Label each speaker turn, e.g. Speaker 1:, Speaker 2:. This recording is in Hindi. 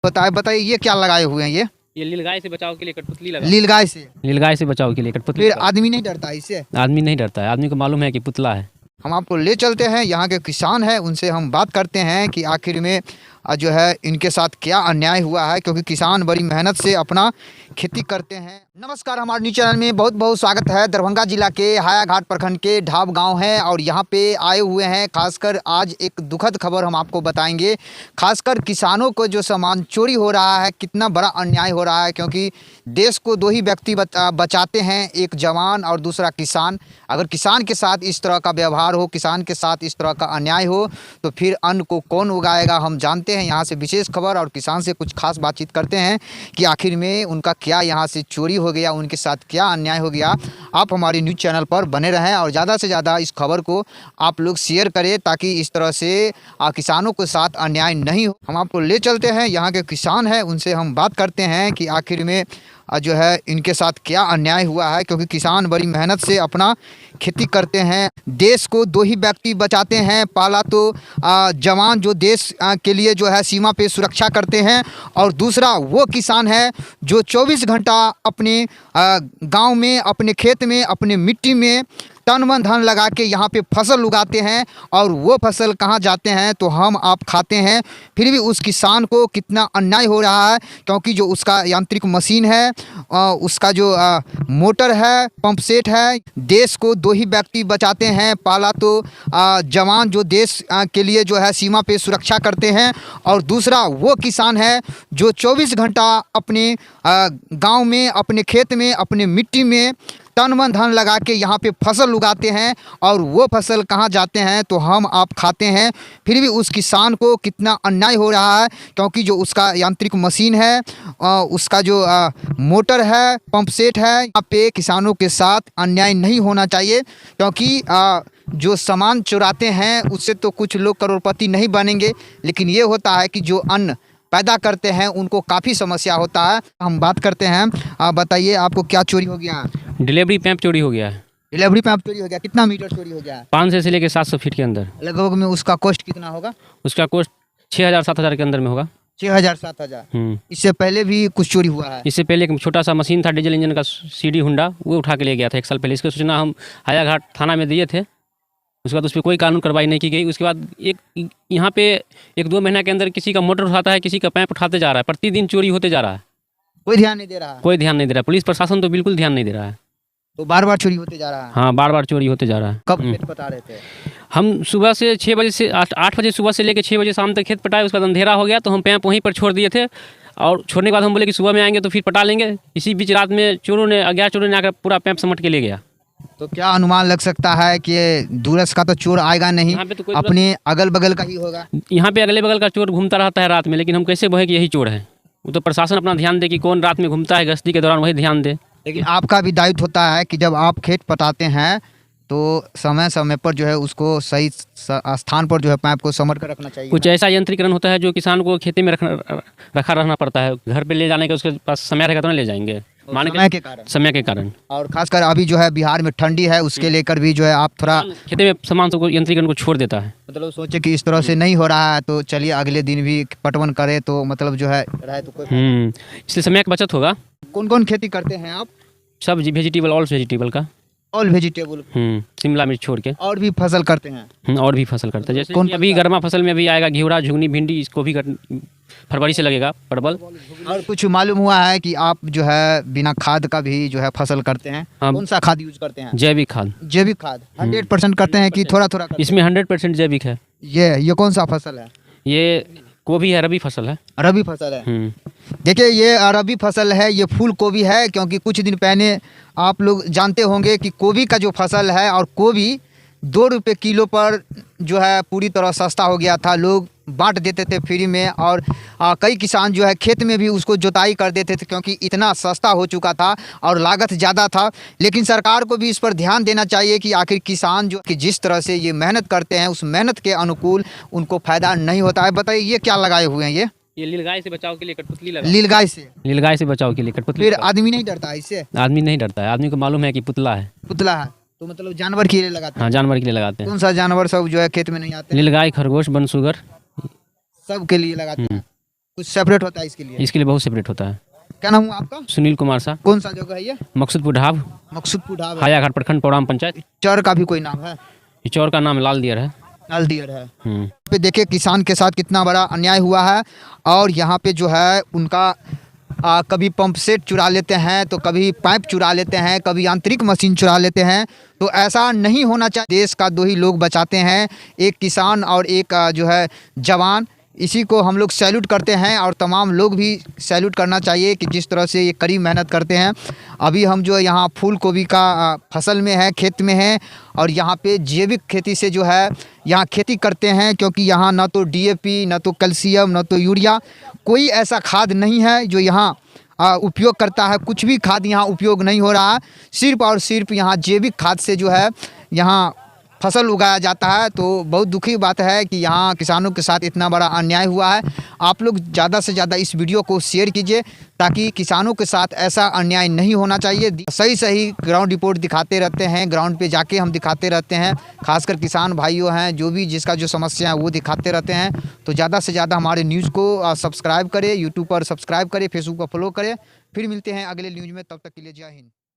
Speaker 1: बताइए ये क्या लगाए हुए हैं
Speaker 2: ये नीलगाय से बचाव के लिए कठपुतली लगा।
Speaker 1: नीलगाय से
Speaker 2: बचाव के लिए कठपुतली
Speaker 1: फिर
Speaker 2: लगा।
Speaker 1: आदमी नहीं डरता इससे?
Speaker 2: आदमी नहीं डरता है, आदमी को मालूम है कि पुतला है।
Speaker 1: हम आपको ले चलते हैं, यहाँ के किसान हैं, उनसे हम बात करते हैं कि आखिर में जो है इनके साथ क्या अन्याय हुआ है, क्योंकि किसान बड़ी मेहनत से अपना खेती करते हैं। नमस्कार, हमारे न्यूज़ चैनल में बहुत बहुत स्वागत है। दरभंगा जिला के हायाघाट प्रखंड के ढाब गांव है और यहाँ पे आए हुए हैं। खासकर आज एक दुखद खबर हम आपको बताएंगे। खासकर किसानों को जो सामान चोरी हो रहा है, कितना बड़ा अन्याय हो रहा है, क्योंकि देश को दो ही व्यक्ति बचाते हैं, एक जवान और दूसरा किसान। अगर किसान के साथ इस तरह का व्यवहार हो, किसान के साथ इस तरह का अन्याय हो, तो फिर अन्न को कौन उगाएगा। हम जानते हैं यहाँ से विशेष खबर और किसान से कुछ खास बातचीत करते हैं कि आखिर में उनका क्या यहाँ से चोरी हो गया, उनके साथ क्या अन्याय हो गया। आप हमारे न्यूज़ चैनल पर बने रहें और ज़्यादा से ज़्यादा इस खबर को आप लोग शेयर करें, ताकि इस तरह से किसानों के साथ अन्याय नहीं हो। हम आपको ले चलते हैं, यहाँ के किसान हैं, उनसे हम बात करते हैं कि आखिर में जो है इनके साथ क्या अन्याय हुआ है, क्योंकि किसान बड़ी मेहनत से अपना खेती करते हैं। देश को दो ही व्यक्ति बचाते हैं, पहला तो जवान जो देश के लिए जो है सीमा पे सुरक्षा करते हैं, और दूसरा वो किसान है जो 24 घंटा अपने गांव में, अपने खेत में, अपने मिट्टी में तन मन धन लगा के यहाँ पे फसल उगाते हैं, और वो फसल कहाँ जाते हैं तो हम आप खाते हैं। फिर भी उस किसान को कितना अन्याय हो रहा है, क्योंकि जो उसका यांत्रिक मशीन है, उसका जो मोटर है, पंप सेट है, देश को दो ही व्यक्ति बचाते हैं, पहला तो जवान जो देश के लिए जो है सीमा पे सुरक्षा करते हैं, और दूसरा वो किसान है जो 24 घंटा अपने गांव में, अपने खेत में, अपने मिट्टी में तन मन धन लगा के यहाँ पे फसल उगाते हैं, और वो फसल कहाँ जाते हैं तो हम आप खाते हैं। फिर भी उस किसान को कितना अन्याय हो रहा है, क्योंकि जो उसका यांत्रिक मशीन है, उसका जो मोटर है, पंप सेट है, यहाँ पे किसानों के साथ अन्याय नहीं होना चाहिए। क्योंकि जो सामान चुराते हैं उससे तो कुछ लोग करोड़पति नहीं बनेंगे, लेकिन ये होता है कि जो अन्न पैदा करते हैं उनको काफ़ी समस्या होता है। हम बात करते हैं, बताइए आपको क्या चोरी हो गया?
Speaker 2: डिलीवरी पैंप चोरी हो गया है।
Speaker 1: डिलीवरी पैंप चोरी हो गया। कितना मीटर चोरी हो गया है?
Speaker 2: 500 से लेकर 700 फीट के अंदर।
Speaker 1: लगभग में उसका कॉस्ट कितना होगा?
Speaker 2: उसका कॉस्ट 6000-7000 के अंदर में होगा।
Speaker 1: 6000-7000। इससे पहले भी कुछ चोरी हुआ है?
Speaker 2: इससे पहले एक छोटा सा मशीन था डीजल इंजन का, सीडी हुंडा, वो उठा के ले गया था 1 साल पहले। इसकी सूचना हम हायाघाट थाना में दिए थे। उसके बाद उस पर कोई कानून कार्रवाई नहीं की गई। उसके बाद यहाँ पे 1-2 महीना के अंदर किसी का मोटर उठाता है, किसी का पैंप उठाते जा रहा है। प्रतिदिन चोरी होते जा रहा है।
Speaker 1: कोई ध्यान नहीं दे रहा?
Speaker 2: कोई ध्यान नहीं दे रहा। पुलिस प्रशासन तो बिल्कुल ध्यान नहीं दे रहा है।
Speaker 1: तो बार बार चोरी होते जा रहा है?
Speaker 2: हाँ, बार बार चोरी होते जा रहा है।
Speaker 1: कब खेत पटा रहे थे?
Speaker 2: हम सुबह से 6 बजे से 8 बजे सुबह से लेकर 6 बजे शाम तक खेत पटाए। उसके बाद अंधेरा हो गया तो हम पैंप वहीं पर छोड़ दिए थे, और छोड़ने के बाद हम बोले कि सुबह में आएंगे तो फिर पटा लेंगे। इसी बीच रात में अज्ञात चोरों ने आकर पूरा पैंप समेट के ले गया।
Speaker 1: तो क्या अनुमान लग सकता है कि दूरस्थ का तो चोर आएगा नहीं,
Speaker 2: तो
Speaker 1: अपने अगल बगल का ही होगा?
Speaker 2: यहाँ पे अगले बगल का चोर घूमता रहता है रात में, लेकिन हम कैसे बोले कि यही चोर है? वो तो प्रशासन अपना ध्यान दे कि कौन रात में घूमता है गश्ती के दौरान, वही ध्यान दे।
Speaker 1: लेकिन आपका भी दायित्व होता है कि जब आप खेत पटाते हैं तो समय समय पर जो है उसको सही स्थान पर जो है पाइप को समर कर रखना चाहिए।
Speaker 2: कुछ ऐसा यंत्रीकरण होता है जो किसान को खेती में रखा रहना पड़ता है। घर पे ले जाने का उसके पास समय रहेगा तो नहीं ले जाएंगे, समय के कारण।
Speaker 1: और खासकर अभी जो है बिहार में ठंडी है, उसके लेकर भी जो है आप थोड़ा
Speaker 2: खेती में सामान सबको यंत्रीकरण को छोड़ देता है।
Speaker 1: मतलब सोचे कि इस तरह से नहीं हो रहा है तो चलिए अगले दिन भी पटवन करे तो मतलब जो है रहे तो कोई।
Speaker 2: इसलिए समय का बचत होगा।
Speaker 1: कौन कौन खेती करते हैं आप?
Speaker 2: सब वेजिटेबल, ऑल वेजिटेबल का।
Speaker 1: All vegetable?
Speaker 2: शिमला मिर्च छोड़ के।
Speaker 1: और भी फसल करते हैं?
Speaker 2: और भी फसल करते हैं, जैसे कौन अभी गर्मा फसल में अभी आएगा घेवड़ा, झुगनी, भिंडी, इसको भी फरवरी से लगेगा, परवल।
Speaker 1: और कुछ मालूम हुआ है कि आप जो है बिना खाद का भी जो है फसल करते हैं? कौन सा खाद यूज करते हैं?
Speaker 2: जैविक खाद।
Speaker 1: जैविक खाद 100% करते हैं कि थोड़ा थोड़ा?
Speaker 2: इसमें 100% जैविक है।
Speaker 1: ये कौन सा फसल है?
Speaker 2: ये गोभी है, रबी फसल है।
Speaker 1: रबी फसल है। देखिए ये रबी फसल है, ये फूल गोभी है। क्योंकि कुछ दिन पहले आप लोग जानते होंगे कि गोभी का जो फसल है, और गोभी 2 रुपये किलो पर जो है पूरी तरह सस्ता हो गया था। लोग बांट देते थे फ्री में, और कई किसान जो है खेत में भी उसको जोताई कर देते थे, क्योंकि इतना सस्ता हो चुका था और लागत ज़्यादा था। लेकिन सरकार को भी इस पर ध्यान देना चाहिए कि आखिर किसान जो कि जिस तरह से ये मेहनत करते हैं उस मेहनत के अनुकूल उनको फ़ायदा नहीं होता है। बताइए ये क्या लगाए हुए हैं?
Speaker 2: ये नीलगाय से बचाव के लिए कठपुतली लगा।
Speaker 1: नीलगाय से
Speaker 2: बचाव के लिए कठपुतली।
Speaker 1: फिर आदमी नहीं डरता इससे?
Speaker 2: आदमी नहीं डरता है, आदमी को मालूम है कि पुतला है।
Speaker 1: पुतला है तो मतलब जानवर के लिए लगाते हैं?
Speaker 2: हाँ, जानवर के लिए लगाते हैं।
Speaker 1: कौन सा जानवर सब जो है खेत में नहीं आते?
Speaker 2: नीलगाय, खरगोश, बनसुगर,
Speaker 1: सब के लिए लगाते हैं। कुछ सेपरेट होता है इसके लिए?
Speaker 2: इसके लिए बहुत सेपरेट होता है।
Speaker 1: क्या नाम हुआ आपका?
Speaker 2: सुनील कुमार शाह,
Speaker 1: कौन सा जगह है ये?
Speaker 2: मकसूदपुर ढाब,
Speaker 1: मकसूदपुर ढाब है।
Speaker 2: हायाघाट प्रखंड पौराम पंचायत।
Speaker 1: चर का भी कोई नाम है?
Speaker 2: इस चौर का नाम लाल दियर है।
Speaker 1: नालदियर है।
Speaker 2: हम्म।
Speaker 1: पे देखिए किसान के साथ कितना बड़ा अन्याय हुआ है। और यहाँ पे जो है उनका कभी पंप सेट चुरा लेते हैं, तो कभी पाइप चुरा लेते हैं, कभी यांत्रिक मशीन चुरा लेते हैं। तो ऐसा नहीं होना चाहिए। देश का दो ही लोग बचाते हैं, एक किसान और एक जो है जवान। इसी को हम लोग सैल्यूट करते हैं और तमाम लोग भी सैल्यूट करना चाहिए कि जिस तरह से ये कड़ी मेहनत करते हैं। अभी हम जो है यहाँ फूल गोभी का फसल में है, खेत में है, और यहाँ पे जैविक खेती से जो है यहाँ खेती करते हैं, क्योंकि यहाँ ना तो DAP, ना तो कैल्शियम, ना तो यूरिया, कोई ऐसा खाद नहीं है जो यहाँ उपयोग करता है। कुछ भी खाद यहाँ उपयोग नहीं हो रहा है, सिर्फ और सिर्फ यहाँ जैविक खाद से जो है यहाँ फसल उगाया जाता है। तो बहुत दुखी बात है कि यहाँ किसानों के साथ इतना बड़ा अन्याय हुआ है। आप लोग ज़्यादा से ज़्यादा इस वीडियो को शेयर कीजिए, ताकि किसानों के साथ ऐसा अन्याय नहीं होना चाहिए। सही सही ग्राउंड रिपोर्ट दिखाते रहते हैं, ग्राउंड पे जाके हम दिखाते रहते हैं। खासकर किसान भाइयों हैं जो भी, जिसका जो समस्या है वो दिखाते रहते हैं। तो ज़्यादा से ज़्यादा हमारे न्यूज़ को सब्सक्राइब करें, यूट्यूब पर सब्सक्राइब करें, फेसबुक पर फॉलो करें। फिर मिलते हैं अगले न्यूज़ में, तब तक के लिए जय हिंद।